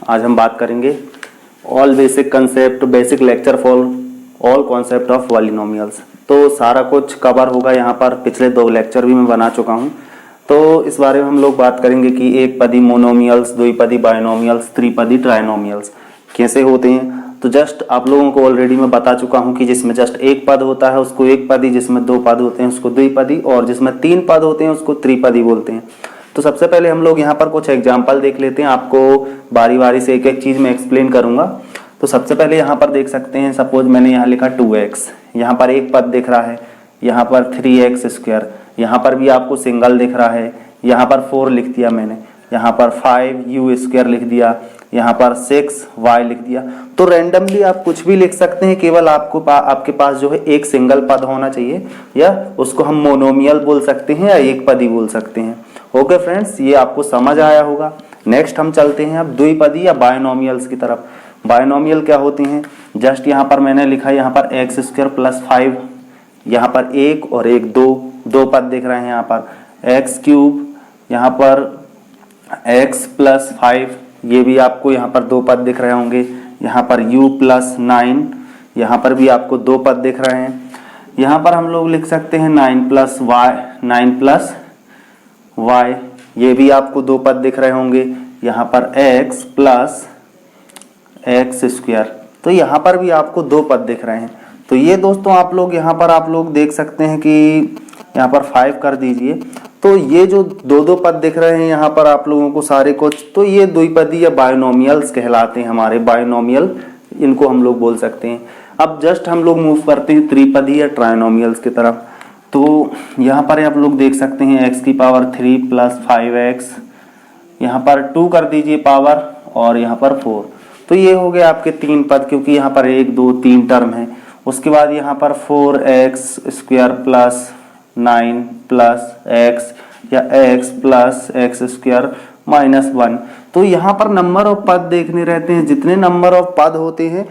आज हम बात करेंगे all basic concept, basic lecture for all concept of polynomials. तो सारा कुछ कवर होगा यहाँ पर। पिछले 2 लेक्चर भी मैं बना चुका हूँ, तो इस बारे में हम लोग बात करेंगे कि एक पदी मोनोमियल्स, द्विपदी बायनोमियल्स, त्रिपदी ट्राइनोमियल्स कैसे होते हैं। तो जस्ट आप लोगों को ऑलरेडी मैं बता चुका हूँ कि जिसमें जस्ट एक पद होता है उसको एक पदी, जिसमें 2 पद होते हैं उसको द्विपदी, और जिसमें 3 पद होते हैं उसको त्रिपदी बोलते हैं। तो सबसे पहले हम लोग यहाँ पर कुछ एग्जाम्पल देख लेते हैं। आपको बारी बारी से एक एक चीज में एक्सप्लेन करूंगा। तो सबसे पहले यहाँ पर देख सकते हैं, सपोज मैंने यहाँ लिखा 2x, यहाँ पर एक पद दिख रहा है, यहाँ पर 3x स्क्वायर, यहाँ पर भी आपको सिंगल दिख रहा है, यहाँ पर 4 लिख दिया मैंने, यहाँ पर 5u स्क्वायर लिख दिया, यहाँ पर 6y लिख दिया। तो रैंडमली आप कुछ भी लिख सकते हैं, केवल आपके पास जो है एक सिंगल पद होना चाहिए, या उसको हम मोनोमियल बोल सकते हैं या एक पदी बोल सकते हैं। ओके फ्रेंड्स, ये आपको समझ आया होगा। नेक्स्ट हम चलते हैं अब द्विपदी या बायनोमियल्स की तरफ। बायनोमियल क्या होते हैं? जस्ट यहाँ पर मैंने लिखा है, यहाँ पर एक्स स्क्वायर प्लस 5, यहाँ पर एक और एक दो पद दिख रहे हैं। यहाँ पर एक्स क्यूब, यहाँ पर एक्स प्लस 5, ये भी आपको यहाँ पर 2 पद दिख रहे होंगे। यहाँ पर u प्लस 9, यहाँ पर भी आपको 2 पद दिख रहे हैं। यहाँ पर हम लोग लिख सकते हैं 9 प्लस y, ये भी आपको 2 पद दिख रहे होंगे। यहाँ पर x प्लस एक्स स्क्वायर, तो यहाँ पर भी आपको 2 पद दिख रहे हैं। तो ये दोस्तों आप लोग यहाँ पर आप लोग देख सकते हैं कि यहाँ पर 5 कर दीजिए। तो ये जो 2 पद दिख रहे हैं यहाँ पर आप लोगों को सारे कुछ, तो ये द्विपदी या बायनोमियल्स कहलाते हैं। हमारे बायनोमियल इनको हम लोग बोल सकते हैं। अब जस्ट हम लोग मूव करते हैं त्रिपदी या ट्राइनोमियल्स की तरफ। तो यहाँ पर आप लोग देख सकते हैं x की पावर 3 प्लस 5x, यहाँ पर 2 कर दीजिए पावर, और यहाँ पर 4। तो ये हो गए आपके 3 पद, क्योंकि यहाँ पर 1 2 3 टर्म है। उसके बाद यहाँ पर 4x square plus 9 plus x या x plus x square minus 1। तो यहाँ पर नंबर ऑफ पद देखने रहते हैं। जितने नंबर ऑफ पद होते हैं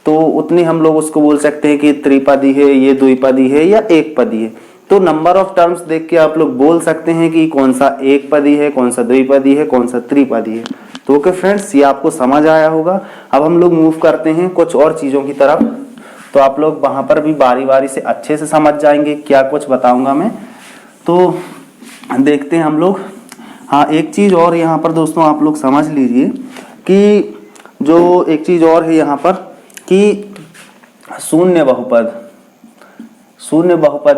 तो उतने हम लोग उसको बोल सकते हैं कि त्रिपदी है, ये द्विपदी है या एक पदी है। तो नंबर ऑफ टर्म्स देख के आप लोग बोल सकते हैं कि कौन सा एक पदी है, कौन सा द्विपदी है, कौन सा त्रिपदी है। तो ओके फ्रेंड्स, ये आपको समझ आया होगा। अब हम लोग मूव करते हैं कुछ और चीज़ों की तरफ। तो आप लोग वहाँ पर भी बारी बारी से अच्छे से समझ जाएंगे क्या कुछ बताऊँगा मैं। तो देखते हैं हम लोग। हाँ, एक चीज़ और यहाँ पर दोस्तों आप लोग समझ लीजिए कि जो एक चीज़ और है यहाँ पर कि शून्य बहुपद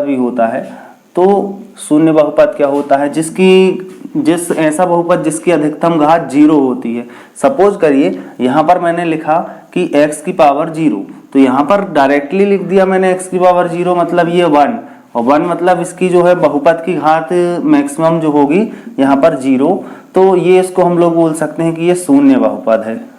भी होता है। तो शून्य बहुपद क्या होता है? ऐसा बहुपद जिसकी अधिकतम घात 0 होती है। सपोज करिए यहाँ पर मैंने लिखा कि x की पावर 0, तो यहाँ पर डायरेक्टली लिख दिया मैंने x की पावर 0, मतलब ये 1, और 1 मतलब इसकी जो है बहुपद की घात मैक्सिमम जो होगी यहाँ पर 0। तो ये इसको हम लोग बोल सकते हैं कि ये शून्य बहुपद है।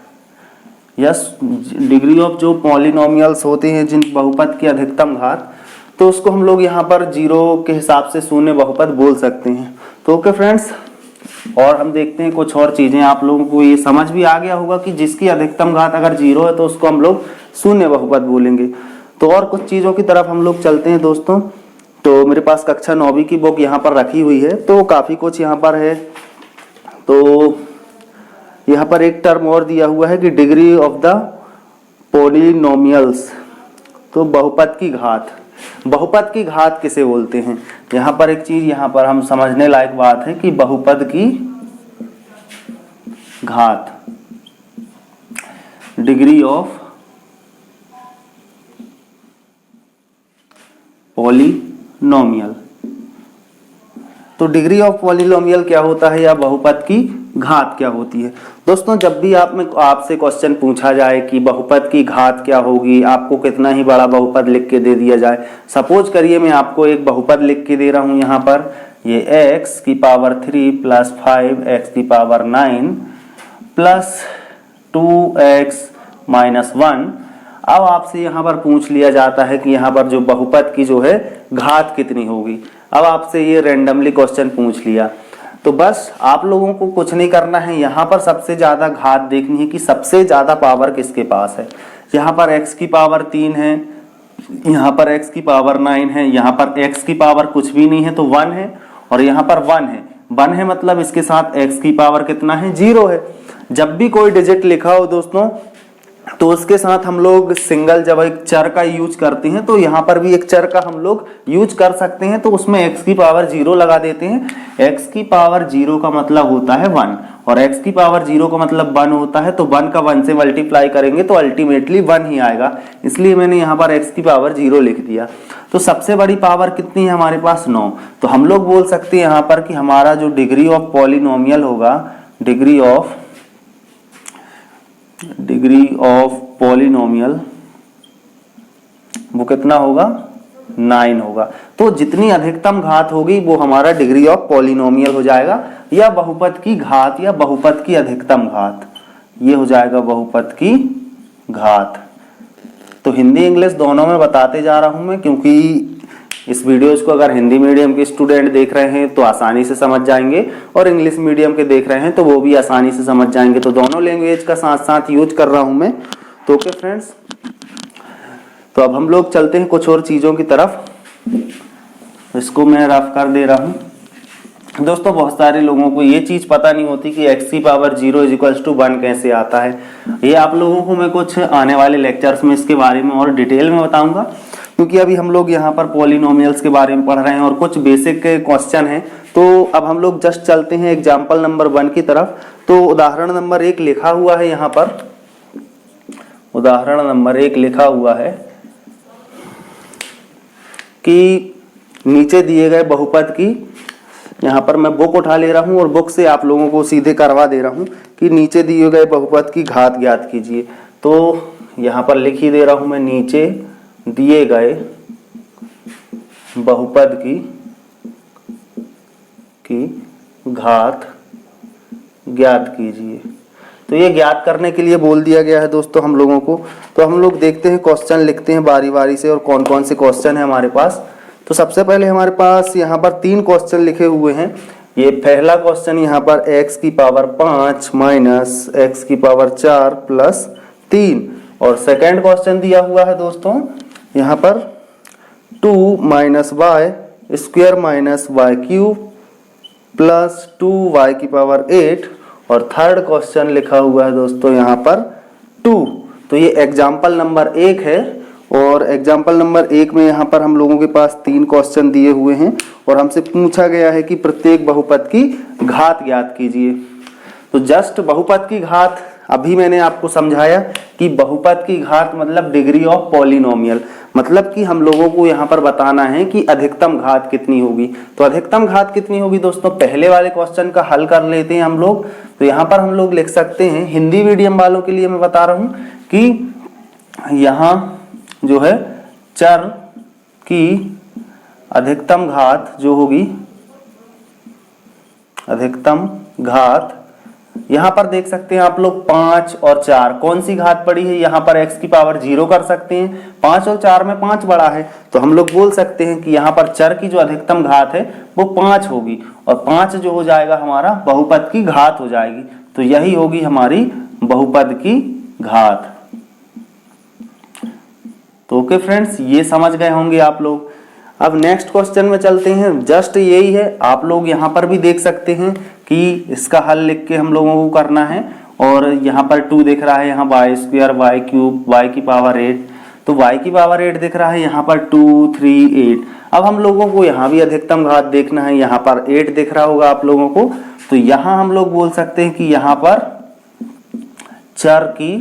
यस, डिग्री ऑफ जो पॉलिनोमियल्स होते हैं जिन बहुपद की अधिकतम घात, तो उसको हम लोग यहाँ पर 0 के हिसाब से शून्य बहुपद बोल सकते हैं। तो ओके फ्रेंड्स, और हम देखते हैं कुछ और चीजें। आप लोगों को ये समझ भी आ गया होगा कि जिसकी अधिकतम घात अगर 0 है तो उसको हम लोग शून्य बहुपद बोलेंगे। तो और कुछ चीजों की तरफ हम लोग चलते हैं दोस्तों। तो मेरे पास कक्षा 9वीं की बुक यहाँ पर रखी हुई है, तो काफी कुछ यहाँ पर है। तो यहाँ पर एक टर्म और दिया हुआ है कि डिग्री ऑफ द पॉलिनोमियल्स, तो बहुपद की घात किसे बोलते हैं? यहाँ पर एक चीज यहाँ पर हम समझने लायक बात है कि बहुपद की घात, डिग्री ऑफ पॉलिनोमियल। तो डिग्री ऑफ पॉलिनोमियल क्या होता है या बहुपद की घात क्या होती है? दोस्तों, जब भी आपसे क्वेश्चन पूछा जाए कि बहुपद की घात क्या होगी, आपको कितना ही बड़ा बहुपद लिख के दे दिया जाए। सपोज करिए मैं आपको एक बहुपद लिख के दे रहा हूं यहाँ पर, ये x की पावर 3 प्लस 5x की पावर 9 प्लस 2x माइनस 1। अब आपसे यहाँ पर पूछ लिया जाता है कि यहाँ पर जो बहुपद की जो है घात कितनी होगी। अब आपसे ये रैंडमली क्वेश्चन पूछ लिया, तो बस आप लोगों को कुछ नहीं करना है। यहाँ पर सबसे ज्यादा घात देखनी है कि सबसे ज्यादा पावर किसके पास है। यहाँ पर x की पावर 3 है, यहाँ पर x की पावर 9 है, यहाँ पर x की पावर कुछ भी नहीं है तो 1 है, और यहाँ पर 1 है। 1 है मतलब इसके साथ x की पावर कितना है? 0 है। जब भी कोई डिजिट लिखा हो दोस्तों तो उसके साथ हम लोग सिंगल जब एक चर का यूज करते हैं तो यहाँ पर भी एक चर का हम लोग यूज कर सकते हैं, तो उसमें x की पावर 0 लगा देते हैं। x की पावर 0 का मतलब होता है 1 और x की पावर 0 का मतलब 1 होता है, तो 1 का 1 से मल्टीप्लाई करेंगे तो अल्टीमेटली 1 ही आएगा, इसलिए मैंने यहाँ पर x की पावर 0 लिख दिया। तो सबसे बड़ी पावर कितनी है हमारे पास 9, तो हम लोग बोल सकते हैं यहाँ पर कि हमारा जो डिग्री ऑफ पॉलिनोमियल होगा, डिग्री ऑफ पॉलिनोमियल वो कितना होगा 9 होगा। तो जितनी अधिकतम घात होगी वो हमारा डिग्री ऑफ पॉलिनोमियल हो जाएगा, या बहुपद की घात या बहुपद की अधिकतम घात, ये हो जाएगा बहुपद की घात। तो हिंदी इंग्लिश दोनों में बताते जा रहा हूं मैं, क्योंकि इस वीडियोज को अगर हिंदी मीडियम के स्टूडेंट देख रहे हैं तो आसानी से समझ जाएंगे, और इंग्लिश मीडियम के देख रहे हैं तो वो भी आसानी से समझ जाएंगे। तो दोनों लैंग्वेज का साथ साथ यूज कर रहा हूं मैं। तो ओके फ्रेंड्स, तो अब हम लोग चलते हैं कुछ और चीज़ों की तरफ। इसको मैं रफ कर दे रहा हूँ। दोस्तों बहुत सारे लोगों को ये चीज़ पता नहीं होती कि x की पावर 0 = 1 कैसे आता है। ये आप लोगों को मैं कुछ आने वाले लेक्चर्स में इसके बारे में और डिटेल में बताऊंगा, क्योंकि अभी हम लोग यहाँ पर पॉलिनोमियल्स के बारे में पढ़ रहे हैं और कुछ बेसिक क्वेश्चन हैं। तो अब हम लोग जस्ट चलते हैं एग्जाम्पल नंबर 1 की तरफ। तो उदाहरण नंबर 1 लिखा हुआ है यहाँ पर, उदाहरण नंबर 1 लिखा हुआ है कि नीचे दिए गए बहुपद की, यहाँ पर मैं बुक उठा ले रहा हूँ और बुक से आप लोगों को सीधे करवा दे रहा हूँ कि नीचे दिए गए बहुपद की घात ज्ञात कीजिए। तो यहाँ पर लिख ही दे रहा हूँ मैं, नीचे दिए गए बहुपद की घात ज्ञात कीजिए। तो ये ज्ञात करने के लिए बोल दिया गया है दोस्तों हम लोगों को। तो हम लोग देखते हैं, क्वेश्चन लिखते हैं बारी बारी से और कौन कौन से क्वेश्चन है हमारे पास। तो सबसे पहले हमारे पास यहाँ पर 3 क्वेश्चन लिखे हुए हैं। ये पहला क्वेश्चन यहाँ पर x की पावर 5 माइनस x की पावर 4 प्लस 3, और सेकेंड क्वेश्चन दिया हुआ है दोस्तों यहाँ पर 2 minus Y square minus Y cube plus 2y की पावर 8, और थर्ड क्वेश्चन लिखा हुआ है दोस्तों यहाँ पर 2। तो ये एग्जाम्पल नंबर 1 है, और एग्जाम्पल नंबर 1 में यहाँ पर हम लोगों के पास 3 क्वेश्चन दिए हुए हैं और हमसे पूछा गया है कि प्रत्येक बहुपद की घात ज्ञात कीजिए। तो जस्ट बहुपद की घात अभी मैंने आपको समझाया कि बहुपद की घात मतलब डिग्री ऑफ पॉलिनोमियल, मतलब कि हम लोगों को यहाँ पर बताना है कि अधिकतम घात कितनी होगी। तो अधिकतम घात कितनी होगी दोस्तों, पहले वाले क्वेश्चन का हल कर लेते हैं हम लोग। तो यहाँ पर हम लोग लिख सकते हैं, हिंदी मीडियम वालों के लिए मैं बता रहा हूँ कि यहाँ जो है चर की अधिकतम घात जो होगी, अधिकतम घात यहाँ पर देख सकते हैं आप लोग 5 और 4 कौन सी घात पड़ी है, यहाँ पर x की पावर 0 कर सकते हैं। 5 और 4 में 5 बड़ा है, तो हम लोग बोल सकते हैं कि यहाँ पर चर की जो अधिकतम घात है वो 5 होगी, और 5 जो हो जाएगा हमारा बहुपद की घात हो जाएगी। तो यही होगी हमारी बहुपद की घात। तो ओके फ्रेंड्स, ये समझ गए होंगे आप लोग। अब नेक्स्ट क्वेश्चन में चलते हैं। जस्ट यही है, आप लोग यहाँ पर भी देख सकते हैं कि इसका हल लिख के हम लोगों को करना है। और यहाँ पर 2 दिख रहा है, यहाँ Y square Y cube Y की पावर 8, तो वाई की पावर 8 दिख रहा है, यहाँ पर 2 3 8। अब हम लोगों को यहाँ भी अधिकतम घात देखना है, यहाँ पर 8 दिख रहा होगा आप लोगों को। तो यहाँ हम लोग बोल सकते हैं कि यहाँ पर चर की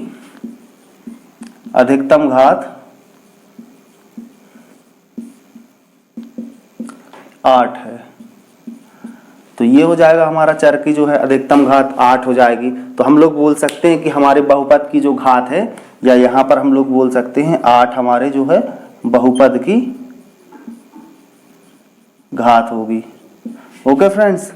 अधिकतम घात 8 है। तो ये हो जाएगा हमारा चर की जो है अधिकतम घात 8 हो जाएगी। तो हम लोग बोल सकते हैं कि हमारे बहुपद की जो घात है, या यहाँ पर हम लोग बोल सकते हैं 8 हमारे जो है बहुपद की घात होगी। ओके फ्रेंड्स,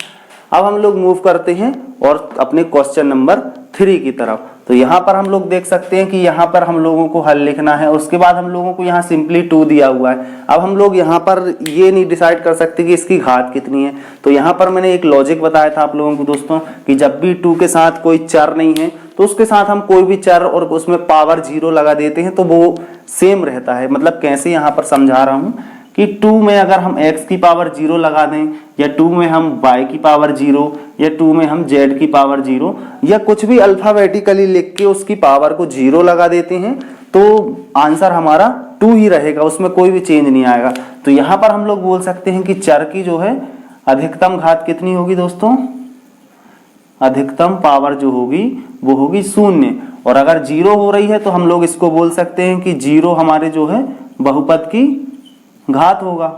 अब हम लोग मूव करते हैं और अपने क्वेश्चन नंबर 3 की तरफ। तो यहाँ पर हम लोग देख सकते हैं कि यहाँ पर हम लोगों को हल लिखना है। उसके बाद हम लोगों को यहाँ सिंपली 2 दिया हुआ है। अब हम लोग यहाँ पर ये नहीं डिसाइड कर सकते कि इसकी घात कितनी है। तो यहाँ पर मैंने एक लॉजिक बताया था आप लोगों को दोस्तों कि जब भी 2 के साथ कोई चर नहीं है तो उसके साथ हम कोई भी चर और उसमें पावर 0 लगा देते हैं तो वो सेम रहता है। मतलब कैसे यहाँ पर समझा रहा हूँ कि 2 में अगर हम x की पावर 0 लगा दें, या 2 में हम y की पावर 0, या 2 में हम z की पावर 0, या कुछ भी अल्फाबेटिकली लिख के उसकी पावर को 0 लगा देते हैं, तो आंसर हमारा 2 ही रहेगा, उसमें कोई भी चेंज नहीं आएगा। तो यहाँ पर हम लोग बोल सकते हैं कि चर की जो है अधिकतम घात कितनी होगी दोस्तों, अधिकतम पावर जो होगी वो होगी 0। और अगर 0 हो रही है तो हम लोग इसको बोल सकते हैं कि 0 हमारे जो है बहुपद की घात होगा।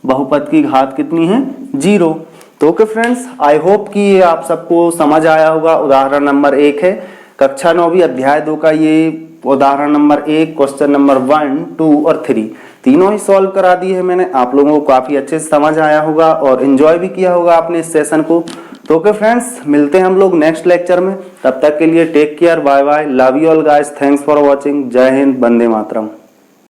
बहुपद की घात कितनी है, 0। तो ओके फ्रेंड्स, आई होप कि ये आप सबको समझ आया होगा। उदाहरण नंबर 1 है कक्षा 9वीं अध्याय 2 का, ये उदाहरण नंबर 1 क्वेश्चन नंबर 1, 2 और 3 तीनों ही सॉल्व करा दिए हैं मैंने। आप लोगों को काफी अच्छे से समझ आया होगा और एंजॉय भी किया होगा आपने इस सेशन को। तो ओके फ्रेंड्स, मिलते हैं हम लोग नेक्स्ट लेक्चर में। तब तक के लिए take care, bye bye, love you all guys, thanks for watching. जय हिंद, वंदे मातरम।